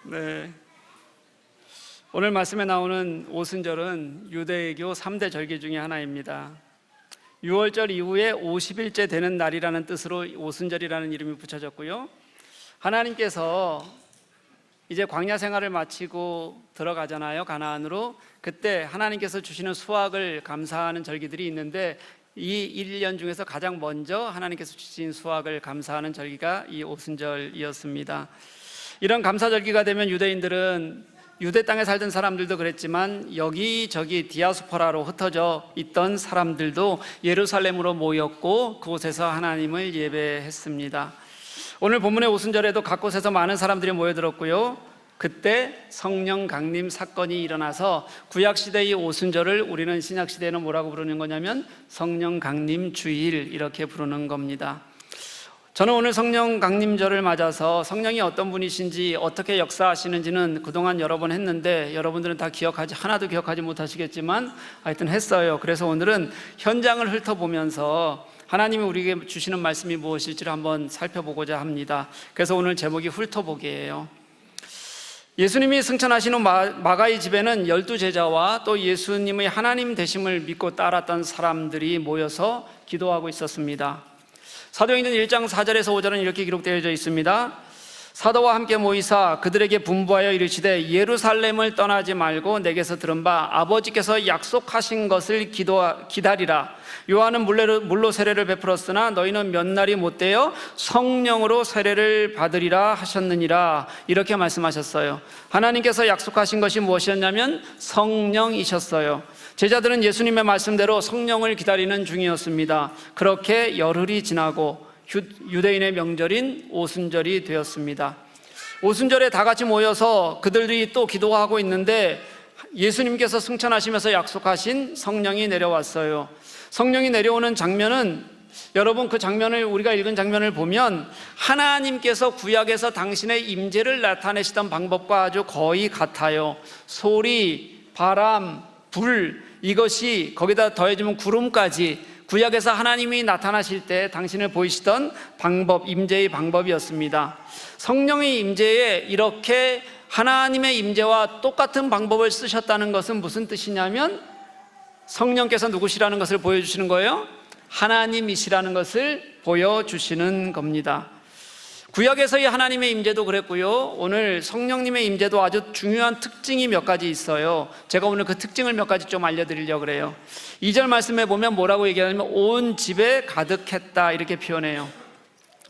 네. 오늘 말씀에 나오는 오순절은 유대교 3대 절기 중에 하나입니다. 6월절 이후에 50일째 되는 날이라는 뜻으로 오순절이라는 이름이 붙여졌고요. 하나님께서 이제 광야 생활을 마치고 들어가잖아요, 가나안으로. 그때 하나님께서 주시는 수확을 감사하는 절기들이 있는데 이 1년 중에서 가장 먼저 하나님께서 주신 수확을 감사하는 절기가 이 오순절이었습니다. 이런 감사절기가 되면 유대인들은 유대 땅에 살던 사람들도 그랬지만 여기저기 디아스포라로 흩어져 있던 사람들도 예루살렘으로 모였고 그곳에서 하나님을 예배했습니다. 오늘 본문의 오순절에도 각 곳에서 많은 사람들이 모여들었고요. 그때 성령 강림 사건이 일어나서 구약시대의 오순절을 우리는 신약시대에는 뭐라고 부르는 거냐면 성령 강림 주일 이렇게 부르는 겁니다. 저는 오늘 성령 강림절을 맞아서 성령이 어떤 분이신지 어떻게 역사하시는지는 그동안 여러 번 했는데 여러분들은 다 하나도 기억하지 못하시겠지만 하여튼 했어요. 그래서 오늘은 현장을 훑어보면서 하나님이 우리에게 주시는 말씀이 무엇일지를 한번 살펴보고자 합니다. 그래서 오늘 제목이 훑어보기예요. 예수님이 승천하신 후 마가의 집에는 12제자와 또 예수님의 하나님 되심을 믿고 따랐던 사람들이 모여서 기도하고 있었습니다. 사도행전 1장 4절에서 5절은 이렇게 기록되어져 있습니다. 사도와 함께 모이사 그들에게 분부하여 이르시되 예루살렘을 떠나지 말고 내게서 들은 바 아버지께서 약속하신 것을 기다리라. 요한은 물로 세례를 베풀었으나 너희는 몇 날이 못되어 성령으로 세례를 받으리라 하셨느니라. 이렇게 말씀하셨어요. 하나님께서 약속하신 것이 무엇이었냐면 성령이셨어요. 제자들은 예수님의 말씀대로 성령을 기다리는 중이었습니다. 그렇게 열흘이 지나고 유대인의 명절인 오순절이 되었습니다. 오순절에 다 같이 모여서 그들이 또 기도하고 있는데 예수님께서 승천하시면서 약속하신 성령이 내려왔어요. 성령이 내려오는 장면은 여러분 그 장면을 우리가 읽은 장면을 보면 하나님께서 구약에서 당신의 임재를 나타내시던 방법과 아주 거의 같아요. 소리, 바람, 불, 이것이 거기다 더해지면 구름까지 구약에서 하나님이 나타나실 때 당신을 보이시던 방법, 임재의 방법이었습니다. 성령의 임재에 이렇게 하나님의 임재와 똑같은 방법을 쓰셨다는 것은 무슨 뜻이냐면 성령께서 누구시라는 것을 보여주시는 거예요. 하나님이시라는 것을 보여주시는 겁니다. 구약에서의 하나님의 임재도 그랬고요. 오늘 성령님의 임재도 아주 중요한 특징이 몇 가지 있어요. 제가 오늘 그 특징을 몇 가지 좀 알려드리려고 그래요. 2절 말씀에 보면 뭐라고 얘기하냐면 온 집에 가득했다 이렇게 표현해요.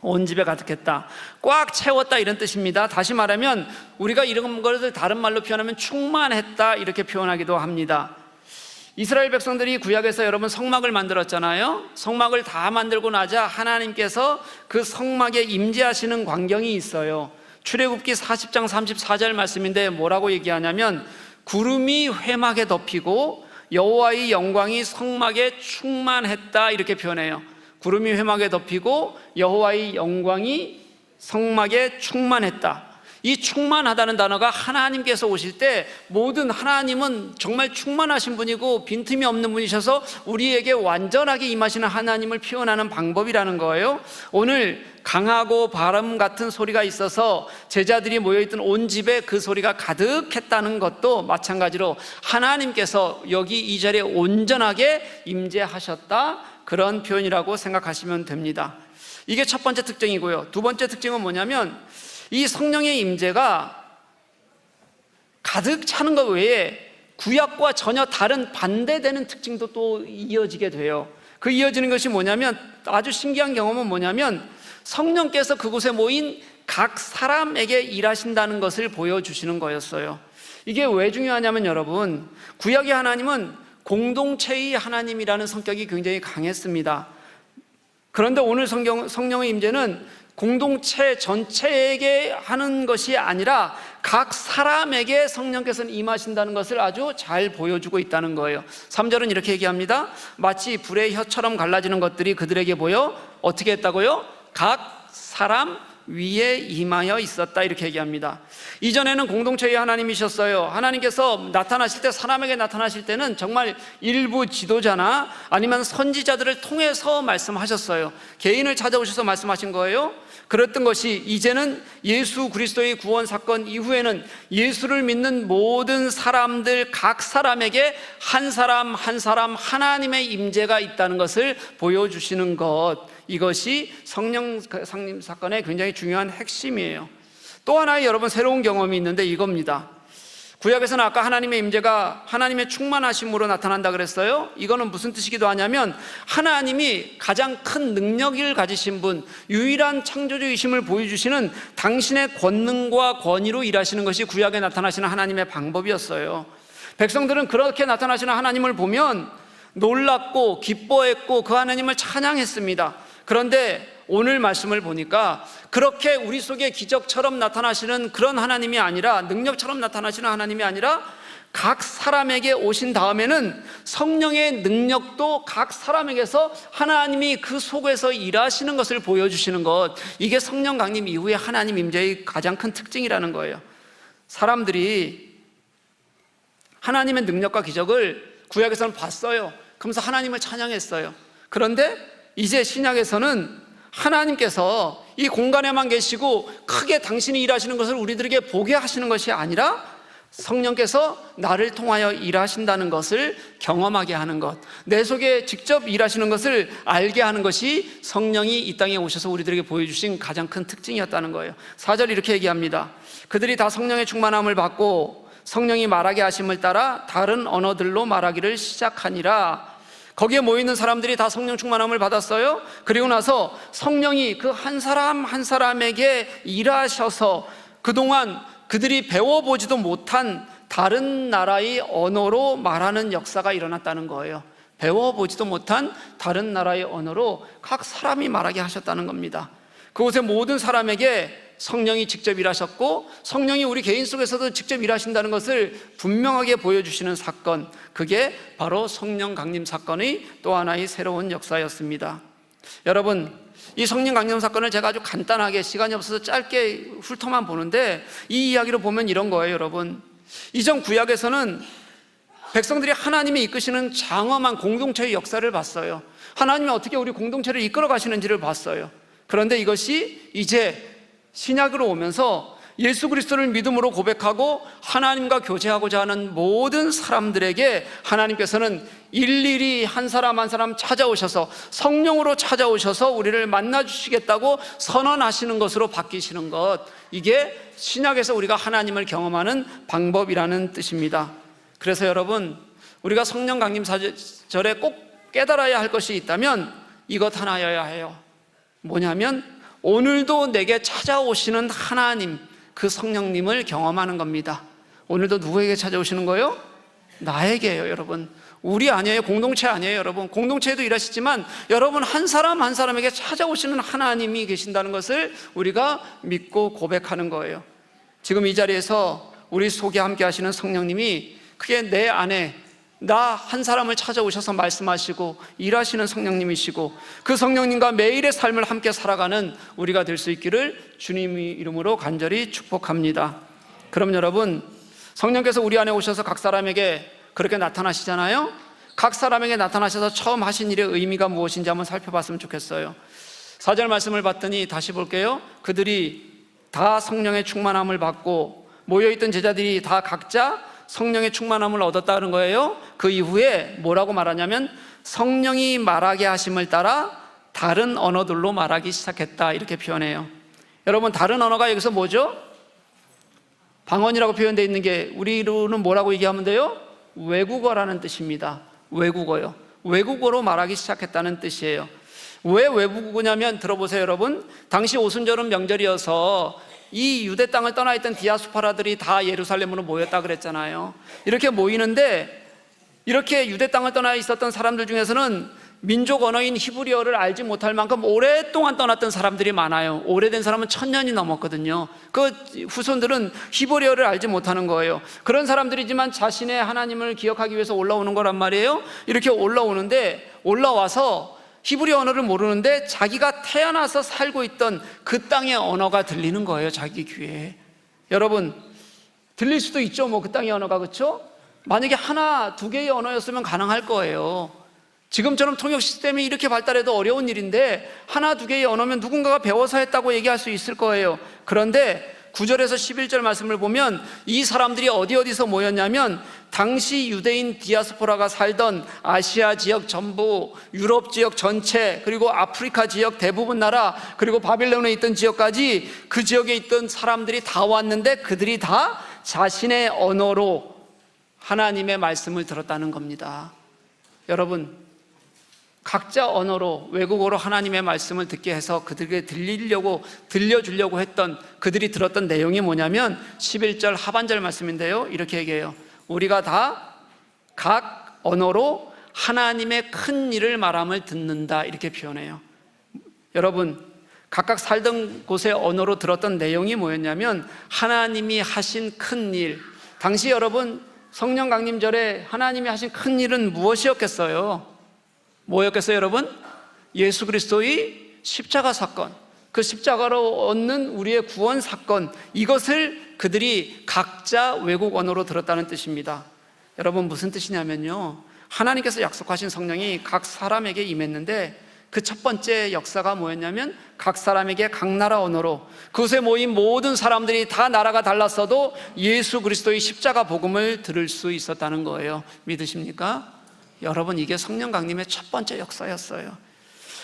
온 집에 가득했다, 꽉 채웠다 이런 뜻입니다. 다시 말하면 우리가 이런 것을 다른 말로 표현하면 충만했다 이렇게 표현하기도 합니다. 이스라엘 백성들이 구약에서 여러분 성막을 만들었잖아요. 성막을 다 만들고 나자 하나님께서 그 성막에 임재하시는 광경이 있어요. 출애굽기 40장 34절 말씀인데 뭐라고 얘기하냐면 구름이 회막에 덮이고 여호와의 영광이 성막에 충만했다 이렇게 표현해요. 구름이 회막에 덮이고 여호와의 영광이 성막에 충만했다. 이 충만하다는 단어가 하나님께서 오실 때 모든 하나님은 정말 충만하신 분이고 빈틈이 없는 분이셔서 우리에게 완전하게 임하시는 하나님을 표현하는 방법이라는 거예요. 오늘 강하고 바람 같은 소리가 있어서 제자들이 모여있던 온 집에 그 소리가 가득했다는 것도 마찬가지로 하나님께서 여기 이 자리에 온전하게 임재하셨다 그런 표현이라고 생각하시면 됩니다. 이게 첫 번째 특징이고요. 두 번째 특징은 뭐냐면 이 성령의 임재가 가득 차는 것 외에 구약과 전혀 다른 반대되는 특징도 또 이어지게 돼요. 그 이어지는 것이 뭐냐면 아주 신기한 경험은 뭐냐면 성령께서 그곳에 모인 각 사람에게 일하신다는 것을 보여주시는 거였어요. 이게 왜 중요하냐면 여러분 구약의 하나님은 공동체의 하나님이라는 성격이 굉장히 강했습니다. 그런데 오늘 성령의 임재는 공동체 전체에게 하는 것이 아니라 각 사람에게 성령께서는 임하신다는 것을 아주 잘 보여주고 있다는 거예요. 3절은 이렇게 얘기합니다. 마치 불의 혀처럼 갈라지는 것들이 그들에게 보여 어떻게 했다고요? 각 사람 위에 임하여 있었다 이렇게 얘기합니다. 이전에는 공동체의 하나님이셨어요. 하나님께서 나타나실 때, 사람에게 나타나실 때는 정말 일부 지도자나 아니면 선지자들을 통해서 말씀하셨어요. 개인을 찾아오셔서 말씀하신 거예요. 그랬던 것이 이제는 예수 그리스도의 구원 사건 이후에는 예수를 믿는 모든 사람들, 각 사람에게 한 사람 한 사람 하나님의 임재가 있다는 것을 보여주시는 것, 이것이 성령 강림 사건의 굉장히 중요한 핵심이에요. 또 하나의 여러분 새로운 경험이 있는데 이겁니다. 구약에서는 아까 하나님의 임재가 하나님의 충만하심으로 나타난다 그랬어요. 이거는 무슨 뜻이기도 하냐면 하나님이 가장 큰 능력을 가지신 분, 유일한 창조주이심을 보여주시는 당신의 권능과 권위로 일하시는 것이 구약에 나타나시는 하나님의 방법이었어요. 백성들은 그렇게 나타나시는 하나님을 보면 놀랐고 기뻐했고 그 하나님을 찬양했습니다. 그런데 오늘 말씀을 보니까 그렇게 우리 속에 기적처럼 나타나시는 그런 하나님이 아니라, 능력처럼 나타나시는 하나님이 아니라 각 사람에게 오신 다음에는 성령의 능력도 각 사람에게서 하나님이 그 속에서 일하시는 것을 보여주시는 것, 이게 성령 강림 이후에 하나님 임재의 가장 큰 특징이라는 거예요. 사람들이 하나님의 능력과 기적을 구약에서는 봤어요. 그러면서 하나님을 찬양했어요. 그런데 이제 신약에서는 하나님께서 이 공간에만 계시고 크게 당신이 일하시는 것을 우리들에게 보게 하시는 것이 아니라 성령께서 나를 통하여 일하신다는 것을 경험하게 하는 것, 내 속에 직접 일하시는 것을 알게 하는 것이 성령이 이 땅에 오셔서 우리들에게 보여주신 가장 큰 특징이었다는 거예요. 4절 이렇게 얘기합니다. 그들이 다 성령의 충만함을 받고 성령이 말하게 하심을 따라 다른 언어들로 말하기를 시작하니라. 거기에 모이는 사람들이 다 성령 충만함을 받았어요. 그리고 나서 성령이 그 한 사람 한 사람에게 일하셔서 그동안 그들이 배워보지도 못한 다른 나라의 언어로 말하는 역사가 일어났다는 거예요. 배워보지도 못한 다른 나라의 언어로 각 사람이 말하게 하셨다는 겁니다. 그곳의 모든 사람에게 성령이 직접 일하셨고 성령이 우리 개인 속에서도 직접 일하신다는 것을 분명하게 보여주시는 사건, 그게 바로 성령 강림 사건의 또 하나의 새로운 역사였습니다. 여러분, 이 성령 강림 사건을 제가 아주 간단하게, 시간이 없어서 짧게 훑어만 보는데 이 이야기로 보면 이런 거예요. 여러분, 이전 구약에서는 백성들이 하나님이 이끄시는 장엄한 공동체의 역사를 봤어요. 하나님이 어떻게 우리 공동체를 이끌어 가시는지를 봤어요. 그런데 이것이 이제 신약으로 오면서 예수 그리스도를 믿음으로 고백하고 하나님과 교제하고자 하는 모든 사람들에게 하나님께서는 일일이 한 사람 한 사람 찾아오셔서 성령으로 찾아오셔서 우리를 만나주시겠다고 선언하시는 것으로 바뀌시는 것, 이게 신약에서 우리가 하나님을 경험하는 방법이라는 뜻입니다. 그래서 여러분, 우리가 성령 강림 사절에 꼭 깨달아야 할 것이 있다면 이것 하나여야 해요. 뭐냐면 오늘도 내게 찾아오시는 하나님, 그 성령님을 경험하는 겁니다. 오늘도 누구에게 찾아오시는 거예요? 나에게요. 여러분, 우리 아니에요. 공동체 아니에요. 여러분, 공동체에도 일하시지만 여러분 한 사람 한 사람에게 찾아오시는 하나님이 계신다는 것을 우리가 믿고 고백하는 거예요. 지금 이 자리에서 우리 속에 함께 하시는 성령님이 그게 내 안에 나 한 사람을 찾아오셔서 말씀하시고 일하시는 성령님이시고 그 성령님과 매일의 삶을 함께 살아가는 우리가 될 수 있기를 주님의 이름으로 간절히 축복합니다. 그럼 여러분, 성령께서 우리 안에 오셔서 각 사람에게 그렇게 나타나시잖아요. 각 사람에게 나타나셔서 처음 하신 일의 의미가 무엇인지 한번 살펴봤으면 좋겠어요. 4절 말씀을 봤더니 다시 볼게요. 그들이 다 성령의 충만함을 받고 모여있던 제자들이 다 각자 성령의 충만함을 얻었다는 거예요. 그 이후에 뭐라고 말하냐면 성령이 말하게 하심을 따라 다른 언어들로 말하기 시작했다, 이렇게 표현해요. 여러분, 다른 언어가 여기서 뭐죠? 방언이라고 표현되어 있는 게 우리로는 뭐라고 얘기하면 돼요? 외국어라는 뜻입니다. 외국어요. 외국어로 말하기 시작했다는 뜻이에요. 왜 외국어냐면 들어보세요. 여러분, 당시 오순절은 명절이어서 이 유대 땅을 떠나 있던 디아스포라들이 다 예루살렘으로 모였다 그랬잖아요. 이렇게 모이는데 이렇게 유대 땅을 떠나 있었던 사람들 중에서는 민족 언어인 히브리어를 알지 못할 만큼 오랫동안 떠났던 사람들이 많아요. 오래된 사람은 1000년이 넘었거든요. 그 후손들은 히브리어를 알지 못하는 거예요. 그런 사람들이지만 자신의 하나님을 기억하기 위해서 올라오는 거란 말이에요. 이렇게 올라오는데 올라와서 히브리 언어를 모르는데 자기가 태어나서 살고 있던 그 땅의 언어가 들리는 거예요, 자기 귀에. 여러분, 들릴 수도 있죠, 그 땅의 언어가. 그렇죠? 만약에 하나, 두 개의 언어였으면 가능할 거예요. 지금처럼 통역 시스템이 이렇게 발달해도 어려운 일인데 하나, 두 개의 언어면 누군가가 배워서 했다고 얘기할 수 있을 거예요. 그런데 9절에서 11절 말씀을 보면 이 사람들이 어디서 모였냐면 당시 유대인 디아스포라가 살던 아시아 지역 전부, 유럽 지역 전체, 그리고 아프리카 지역 대부분 나라, 그리고 바빌론에 있던 지역까지 그 지역에 있던 사람들이 다 왔는데 그들이 다 자신의 언어로 하나님의 말씀을 들었다는 겁니다. 여러분, 각자 언어로, 외국어로 하나님의 말씀을 듣게 해서 그들에게 들려주려고 했던, 그들이 들었던 내용이 뭐냐면 11절 하반절 말씀인데요, 이렇게 얘기해요. 우리가 다 각 언어로 하나님의 큰 일을 말함을 듣는다, 이렇게 표현해요. 여러분, 각각 살던 곳의 언어로 들었던 내용이 뭐였냐면 하나님이 하신 큰 일. 당시 여러분, 성령 강림절에 하나님이 하신 큰 일은 무엇이었겠어요? 뭐였겠어요, 여러분? 예수 그리스도의 십자가 사건, 그 십자가로 얻는 우리의 구원 사건, 이것을 그들이 각자 외국 언어로 들었다는 뜻입니다. 여러분, 무슨 뜻이냐면요, 하나님께서 약속하신 성령이 각 사람에게 임했는데 그 첫 번째 역사가 뭐였냐면 각 사람에게 각 나라 언어로, 그곳에 모인 모든 사람들이 다 나라가 달랐어도 예수 그리스도의 십자가 복음을 들을 수 있었다는 거예요. 믿으십니까? 여러분, 이게 성령 강림의 첫 번째 역사였어요.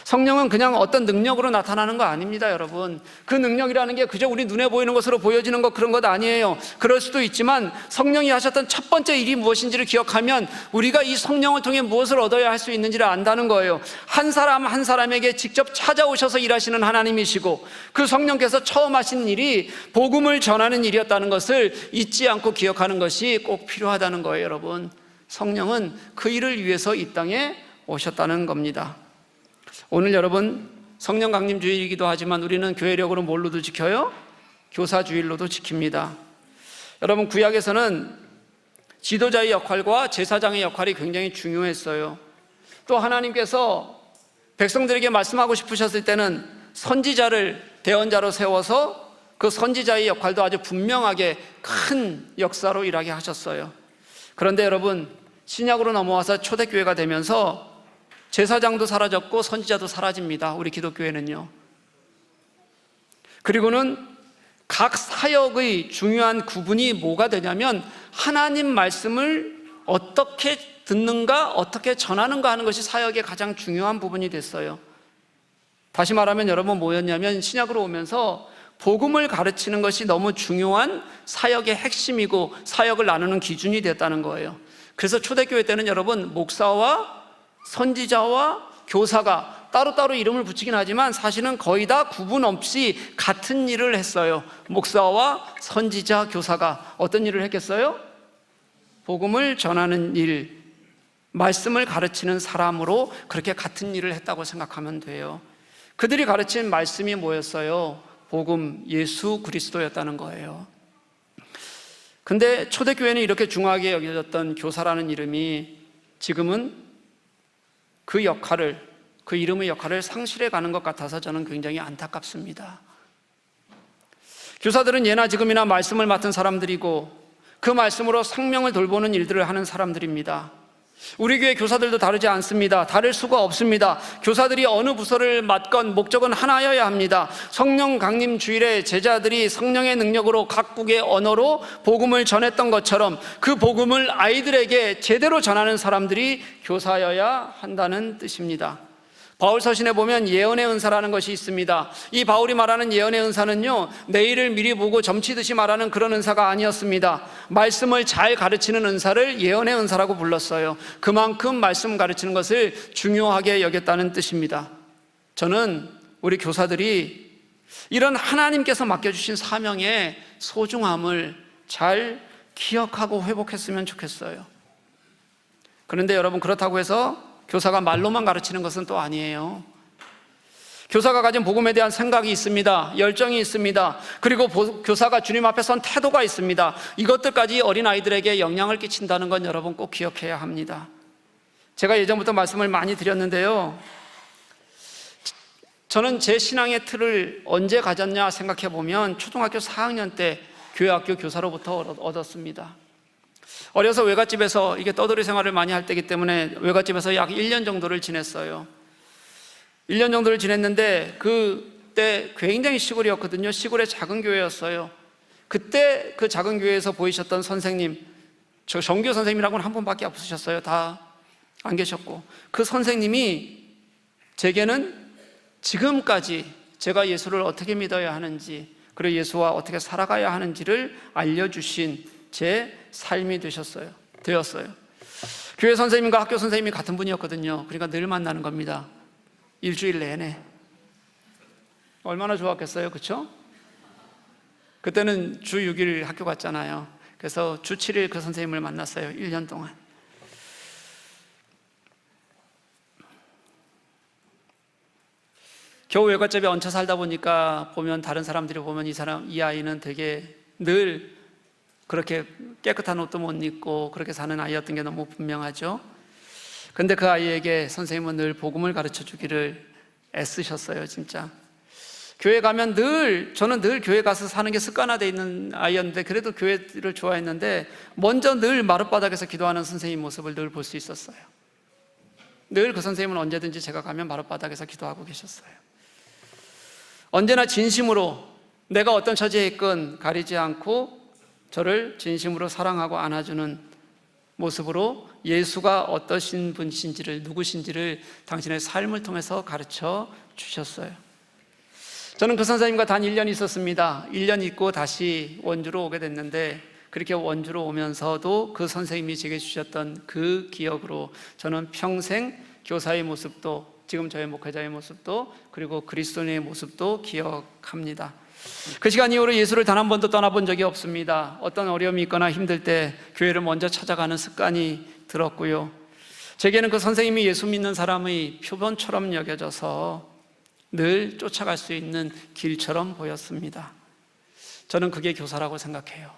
성령은 그냥 어떤 능력으로 나타나는 거 아닙니다, 여러분. 그 능력이라는 게 그저 우리 눈에 보이는 것으로 보여지는 것, 그런 것 아니에요. 그럴 수도 있지만 성령이 하셨던 첫 번째 일이 무엇인지를 기억하면 우리가 이 성령을 통해 무엇을 얻어야 할 수 있는지를 안다는 거예요. 한 사람 한 사람에게 직접 찾아오셔서 일하시는 하나님이시고 그 성령께서 처음 하신 일이 복음을 전하는 일이었다는 것을 잊지 않고 기억하는 것이 꼭 필요하다는 거예요, 여러분. 성령은 그 일을 위해서 이 땅에 오셨다는 겁니다. 오늘 여러분, 성령 강림 주일이기도 하지만 우리는 교회력으로 뭘로도 지켜요? 교사 주일로도 지킵니다. 여러분, 구약에서는 지도자의 역할과 제사장의 역할이 굉장히 중요했어요. 또 하나님께서 백성들에게 말씀하고 싶으셨을 때는 선지자를 대언자로 세워서 그 선지자의 역할도 아주 분명하게 큰 역사로 일하게 하셨어요. 그런데 여러분, 신약으로 넘어와서 초대교회가 되면서 제사장도 사라졌고 선지자도 사라집니다, 우리 기독교회는요. 그리고는 각 사역의 중요한 구분이 뭐가 되냐면 하나님 말씀을 어떻게 듣는가, 어떻게 전하는가 하는 것이 사역의 가장 중요한 부분이 됐어요. 다시 말하면 여러분, 뭐였냐면 신약으로 오면서 복음을 가르치는 것이 너무 중요한 사역의 핵심이고 사역을 나누는 기준이 됐다는 거예요. 그래서 초대교회 때는 여러분, 목사와 선지자와 교사가 따로따로 이름을 붙이긴 하지만 사실은 거의 다 구분 없이 같은 일을 했어요. 목사와 선지자, 교사가 어떤 일을 했겠어요? 복음을 전하는 일, 말씀을 가르치는 사람으로 그렇게 같은 일을 했다고 생각하면 돼요. 그들이 가르친 말씀이 뭐였어요? 복음, 예수 그리스도였다는 거예요. 근데 초대교회는 이렇게 중요하게 여겨졌던 교사라는 이름이 지금은 그 역할을, 그 이름의 역할을 상실해 가는 것 같아서 저는 굉장히 안타깝습니다. 교사들은 예나 지금이나 말씀을 맡은 사람들이고 그 말씀으로 생명을 돌보는 일들을 하는 사람들입니다. 우리 교회 교사들도 다르지 않습니다. 다를 수가 없습니다. 교사들이 어느 부서를 맡건 목적은 하나여야 합니다. 성령 강림 주일에 제자들이 성령의 능력으로 각국의 언어로 복음을 전했던 것처럼 그 복음을 아이들에게 제대로 전하는 사람들이 교사여야 한다는 뜻입니다. 바울 서신에 보면 예언의 은사라는 것이 있습니다. 이 바울이 말하는 예언의 은사는요, 내일을 미리 보고 점치듯이 말하는 그런 은사가 아니었습니다. 말씀을 잘 가르치는 은사를 예언의 은사라고 불렀어요. 그만큼 말씀 가르치는 것을 중요하게 여겼다는 뜻입니다. 저는 우리 교사들이 이런 하나님께서 맡겨주신 사명의 소중함을 잘 기억하고 회복했으면 좋겠어요. 그런데 여러분, 그렇다고 해서 교사가 말로만 가르치는 것은 또 아니에요. 교사가 가진 복음에 대한 생각이 있습니다. 열정이 있습니다. 그리고 교사가 주님 앞에 선 태도가 있습니다. 이것들까지 어린아이들에게 영향을 끼친다는 건 여러분 꼭 기억해야 합니다. 제가 예전부터 말씀을 많이 드렸는데요, 저는 제 신앙의 틀을 언제 가졌냐 생각해 보면 초등학교 4학년 때 교회학교 교사로부터 얻었습니다. 어려서 외갓집에서, 이게 떠돌이 생활을 많이 할 때이기 때문에 외갓집에서 약 1년 정도를 지냈어요. 1년 정도를 지냈는데 그때 굉장히 시골이었거든요. 시골의 작은 교회였어요. 그때 그 작은 교회에서 보이셨던 선생님, 저 정교 선생님이라고는 한 분밖에 없으셨어요. 다 안 계셨고, 그 선생님이 제게는 지금까지 제가 예수를 어떻게 믿어야 하는지, 그리고 예수와 어떻게 살아가야 하는지를 알려주신 제 삶이 되었어요. 교회 선생님과 학교 선생님이 같은 분이었거든요. 그러니까 늘 만나는 겁니다. 일주일 내내. 얼마나 좋았겠어요, 그렇죠? 그때는 주 6일 학교 갔잖아요. 그래서 주 7일 그 선생님을 만났어요. 1년 동안. 겨우 외갓집에 얹혀 살다 보니까 다른 사람들이 보면 이 아이는 되게 늘 그렇게 깨끗한 옷도 못 입고 그렇게 사는 아이였던 게 너무 분명하죠. 근데 그 아이에게 선생님은 늘 복음을 가르쳐 주기를 애쓰셨어요, 진짜. 교회 가면 저는 늘 교회 가서 사는 게 습관화되어 있는 아이였는데, 그래도 교회를 좋아했는데 먼저 늘 마룻바닥에서 기도하는 선생님 모습을 늘 볼 수 있었어요. 늘 그 선생님은 언제든지 제가 가면 마룻바닥에서 기도하고 계셨어요. 언제나 진심으로 내가 어떤 처지에 있건 가리지 않고 저를 진심으로 사랑하고 안아주는 모습으로 예수가 어떠신 분이신지를, 누구신지를 당신의 삶을 통해서 가르쳐 주셨어요. 저는 그 선생님과 단 1년 있었습니다. 1년 있고 다시 원주로 오게 됐는데, 그렇게 원주로 오면서도 그 선생님이 제게 주셨던 그 기억으로 저는 평생 교사의 모습도, 지금 저의 목회자의 모습도, 그리고 그리스도인의 모습도 기억합니다. 그 시간 이후로 예수를 단 한 번도 떠나본 적이 없습니다. 어떤 어려움이 있거나 힘들 때 교회를 먼저 찾아가는 습관이 들었고요. 제게는 그 선생님이 예수 믿는 사람의 표본처럼 여겨져서 늘 쫓아갈 수 있는 길처럼 보였습니다. 저는 그게 교사라고 생각해요.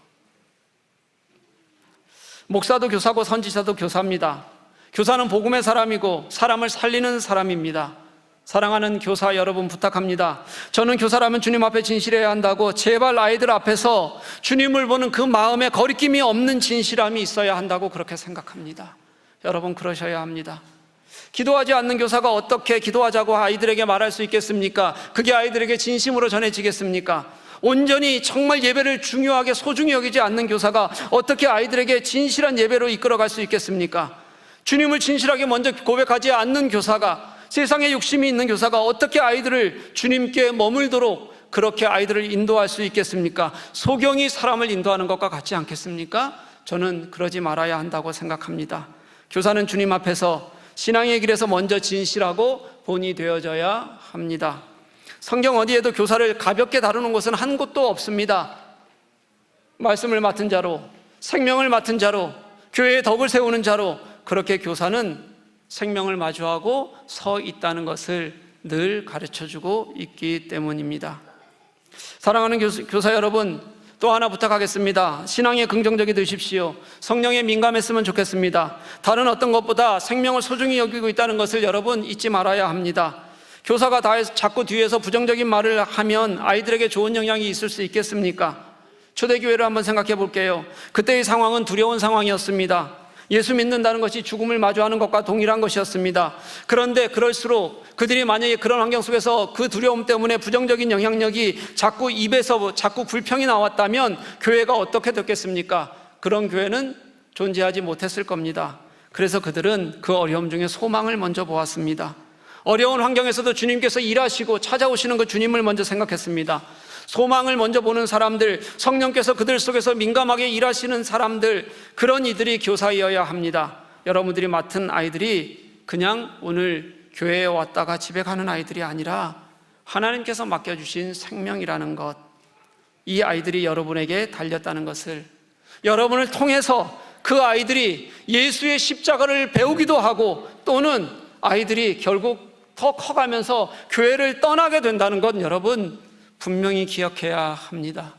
목사도 교사고 선지자도 교사입니다. 교사는 복음의 사람이고 사람을 살리는 사람입니다. 사랑하는 교사 여러분, 부탁합니다. 저는 교사라면 주님 앞에 진실해야 한다고, 제발 아이들 앞에서 주님을 보는 그 마음에 거리낌이 없는 진실함이 있어야 한다고 그렇게 생각합니다. 여러분, 그러셔야 합니다. 기도하지 않는 교사가 어떻게 기도하자고 아이들에게 말할 수 있겠습니까? 그게 아이들에게 진심으로 전해지겠습니까? 온전히 정말 예배를 중요하게 소중히 여기지 않는 교사가 어떻게 아이들에게 진실한 예배로 이끌어갈 수 있겠습니까? 주님을 진실하게 먼저 고백하지 않는 교사가, 세상에 욕심이 있는 교사가 어떻게 아이들을 주님께 머물도록 그렇게 아이들을 인도할 수 있겠습니까? 소경이 사람을 인도하는 것과 같지 않겠습니까? 저는 그러지 말아야 한다고 생각합니다. 교사는 주님 앞에서 신앙의 길에서 먼저 진실하고 본이 되어져야 합니다. 성경 어디에도 교사를 가볍게 다루는 곳은 한 곳도 없습니다. 말씀을 맡은 자로, 생명을 맡은 자로, 교회의 덕을 세우는 자로, 그렇게 교사는 생명을 마주하고 서 있다는 것을 늘 가르쳐주고 있기 때문입니다. 사랑하는 교사 여러분, 또 하나 부탁하겠습니다. 신앙에 긍정적이 되십시오. 성령에 민감했으면 좋겠습니다. 다른 어떤 것보다 생명을 소중히 여기고 있다는 것을 여러분 잊지 말아야 합니다. 교사가 자꾸 뒤에서 부정적인 말을 하면 아이들에게 좋은 영향이 있을 수 있겠습니까? 초대교회를 한번 생각해 볼게요. 그때의 상황은 두려운 상황이었습니다. 예수 믿는다는 것이 죽음을 마주하는 것과 동일한 것이었습니다. 그런데 그럴수록 그들이 만약에 그런 환경 속에서 그 두려움 때문에 부정적인 영향력이 자꾸 입에서 자꾸 불평이 나왔다면 교회가 어떻게 됐겠습니까? 그런 교회는 존재하지 못했을 겁니다. 그래서 그들은 그 어려움 중에 소망을 먼저 보았습니다. 어려운 환경에서도 주님께서 일하시고 찾아오시는 그 주님을 먼저 생각했습니다. 소망을 먼저 보는 사람들, 성령께서 그들 속에서 민감하게 일하시는 사람들, 그런 이들이 교사이어야 합니다. 여러분들이 맡은 아이들이 그냥 오늘 교회에 왔다가 집에 가는 아이들이 아니라 하나님께서 맡겨주신 생명이라는 것, 이 아이들이 여러분에게 달렸다는 것을, 여러분을 통해서 그 아이들이 예수의 십자가를 배우기도 하고, 또는 아이들이 결국 더 커가면서 교회를 떠나게 된다는 것, 여러분 분명히 기억해야 합니다.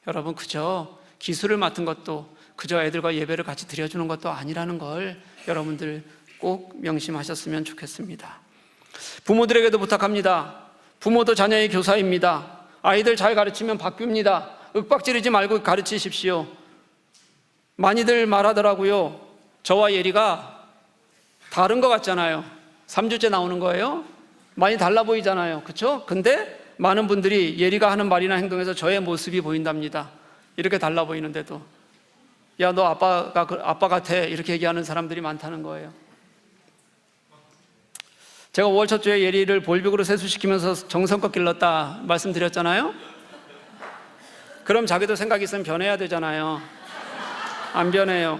여러분, 그저 기술을 맡은 것도, 그저 애들과 예배를 같이 드려주는 것도 아니라는 걸 여러분들 꼭 명심하셨으면 좋겠습니다. 부모들에게도 부탁합니다. 부모도 자녀의 교사입니다. 아이들 잘 가르치면 바뀝니다. 윽박지르지 말고 가르치십시오. 많이들 말하더라고요. 저와 예리가 다른 것 같잖아요. 3주째 나오는 거예요. 많이 달라 보이잖아요. 그렇죠? 근데 많은 분들이 예리가 하는 말이나 행동에서 저의 모습이 보인답니다. 이렇게 달라 보이는데도 야, 너 아빠 같아 이렇게 얘기하는 사람들이 많다는 거예요. 제가 5월 첫 주에 예리를 볼빅으로 세수시키면서 정성껏 길렀다 말씀드렸잖아요. 그럼 자기도 생각이 있으면 변해야 되잖아요. 안 변해요.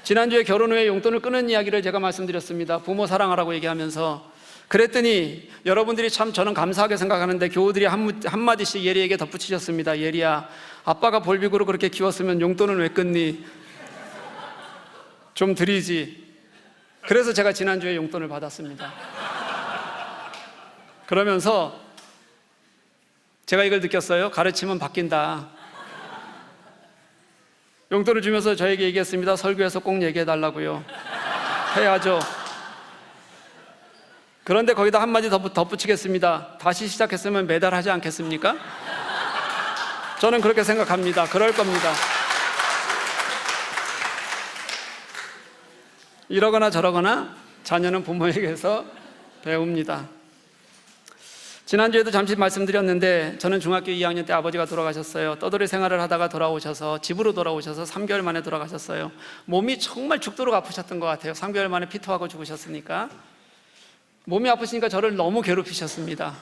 지난주에 결혼 후에 용돈을 끊은 이야기를 제가 말씀드렸습니다. 부모 사랑하라고 얘기하면서. 그랬더니 여러분들이 참 저는 감사하게 생각하는데 교우들이 한마디씩 예리에게 덧붙이셨습니다. 예리야, 아빠가 볼빅으로 그렇게 키웠으면 용돈은 왜 끊니? 좀 드리지. 그래서 제가 지난주에 용돈을 받았습니다. 그러면서 제가 이걸 느꼈어요. 가르치면 바뀐다. 용돈을 주면서 저에게 얘기했습니다. 설교에서 꼭 얘기해 달라고요. 해야죠. 그런데 거기다 한마디 덧붙이겠습니다. 다시 시작했으면 매달 하지 않겠습니까? 저는 그렇게 생각합니다. 그럴 겁니다. 이러거나 저러거나 자녀는 부모에게서 배웁니다. 지난주에도 잠시 말씀드렸는데 저는 중학교 2학년 때 아버지가 돌아가셨어요. 떠돌이 생활을 하다가 돌아오셔서 집으로 돌아오셔서 3개월 만에 돌아가셨어요. 몸이 정말 죽도록 아프셨던 것 같아요. 3개월 만에 피토하고 죽으셨으니까. 몸이 아프시니까 저를 너무 괴롭히셨습니다.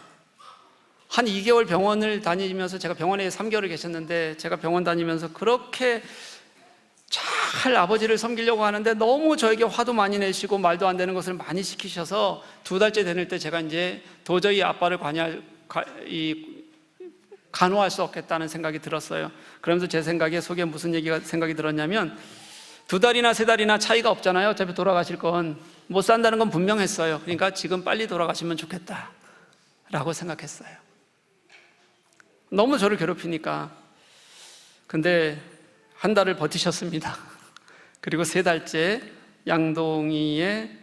한 2개월 병원을 다니면서 제가 병원에 3개월을 계셨는데 제가 병원 다니면서 그렇게 잘 아버지를 섬기려고 하는데 너무 저에게 화도 많이 내시고 말도 안 되는 것을 많이 시키셔서 2달째 되는 때 제가 이제 도저히 아빠를 간호할 수 없겠다는 생각이 들었어요. 그러면서 제 생각에 속에 무슨 생각이 들었냐면 2달이나 3달이나 차이가 없잖아요. 어차피 돌아가실 건 못 산다는 건 분명했어요. 그러니까 지금 빨리 돌아가시면 좋겠다 라고 생각했어요. 너무 저를 괴롭히니까. 근데 한 달을 버티셨습니다. 그리고 3달째 양동이에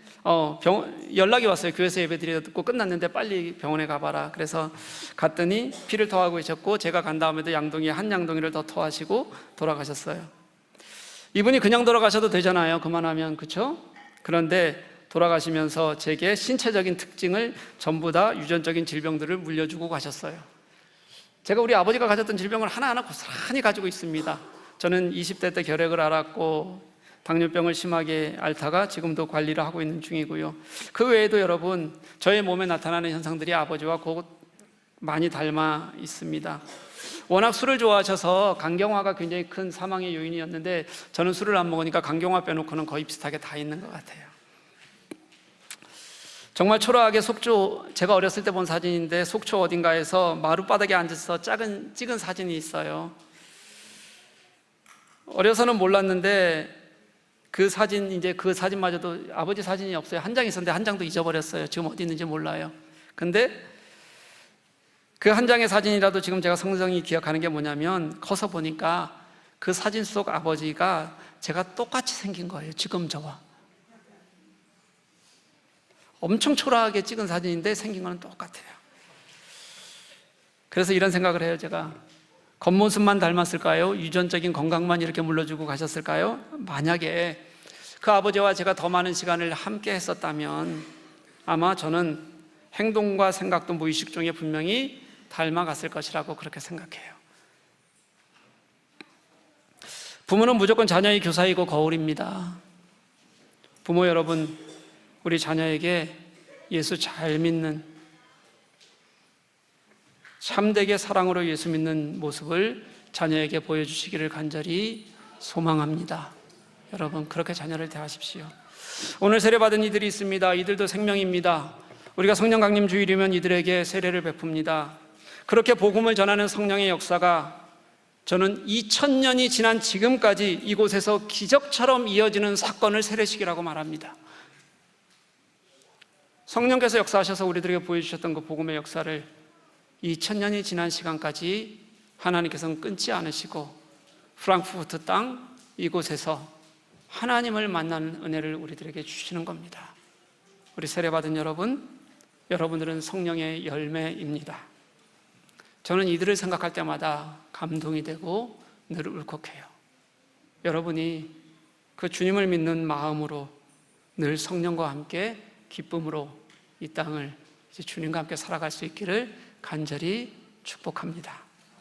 연락이 왔어요. 교회에서 예배드리고 끝났는데 빨리 병원에 가봐라. 그래서 갔더니 피를 토하고 계셨고 제가 간 다음에도 양동이에 한 양동이를 더 토하시고 돌아가셨어요. 이분이 그냥 돌아가셔도 되잖아요. 그만하면. 그렇죠? 그런데 돌아가시면서 제게 신체적인 특징을 전부 다 유전적인 질병들을 물려주고 가셨어요. 제가 우리 아버지가 가졌던 질병을 하나하나 고스란히 가지고 있습니다. 저는 20대 때 결핵을 앓았고 당뇨병을 심하게 앓다가 지금도 관리를 하고 있는 중이고요. 그 외에도 여러분 저의 몸에 나타나는 현상들이 아버지와 곧 많이 닮아 있습니다. 워낙 술을 좋아하셔서 간경화가 굉장히 큰 사망의 요인이었는데 저는 술을 안 먹으니까 간경화 빼놓고는 거의 비슷하게 다 있는 것 같아요. 정말 초라하게 속초, 제가 어렸을 때 본 사진인데 속초 어딘가에서 마룻바닥에 앉아서 찍은 사진이 있어요. 어려서는 몰랐는데 그 사진마저도 아버지 사진이 없어요. 한 장 있었는데 한 장도 잊어버렸어요. 지금 어디 있는지 몰라요. 근데 그 한 장의 사진이라도 지금 제가 성성이 기억하는 게 뭐냐면 커서 보니까 그 사진 속 아버지가 제가 똑같이 생긴 거예요. 지금 저와. 엄청 초라하게 찍은 사진인데 생긴 거는 똑같아요. 그래서 이런 생각을 해요. 제가 겉모습만 닮았을까요? 유전적인 건강만 이렇게 물려주고 가셨을까요? 만약에 그 아버지와 제가 더 많은 시간을 함께 했었다면 아마 저는 행동과 생각도 무의식 중에 분명히 닮아갔을 것이라고 그렇게 생각해요. 부모는 무조건 자녀의 교사이고 거울입니다. 부모 여러분, 우리 자녀에게 예수 잘 믿는, 참되게 사랑으로 예수 믿는 모습을 자녀에게 보여주시기를 간절히 소망합니다. 여러분, 그렇게 자녀를 대하십시오. 오늘 세례받은 이들이 있습니다. 이들도 생명입니다. 우리가 성령 강림 주일이면 이들에게 세례를 베풉니다. 그렇게 복음을 전하는 성령의 역사가 저는 2000년이 지난 지금까지 이곳에서 기적처럼 이어지는 사건을 세례식이라고 말합니다. 성령께서 역사하셔서 우리들에게 보여주셨던 그 복음의 역사를 2000년이 지난 시간까지 하나님께서는 끊지 않으시고 프랑크푸르트 땅 이곳에서 하나님을 만나는 은혜를 우리들에게 주시는 겁니다. 우리 세례받은 여러분, 여러분들은 성령의 열매입니다. 저는 이들을 생각할 때마다 감동이 되고 늘 울컥해요. 여러분이 그 주님을 믿는 마음으로 늘 성령과 함께 기쁨으로 이 땅을 이제 주님과 함께 살아갈 수 있기를 간절히 축복합니다.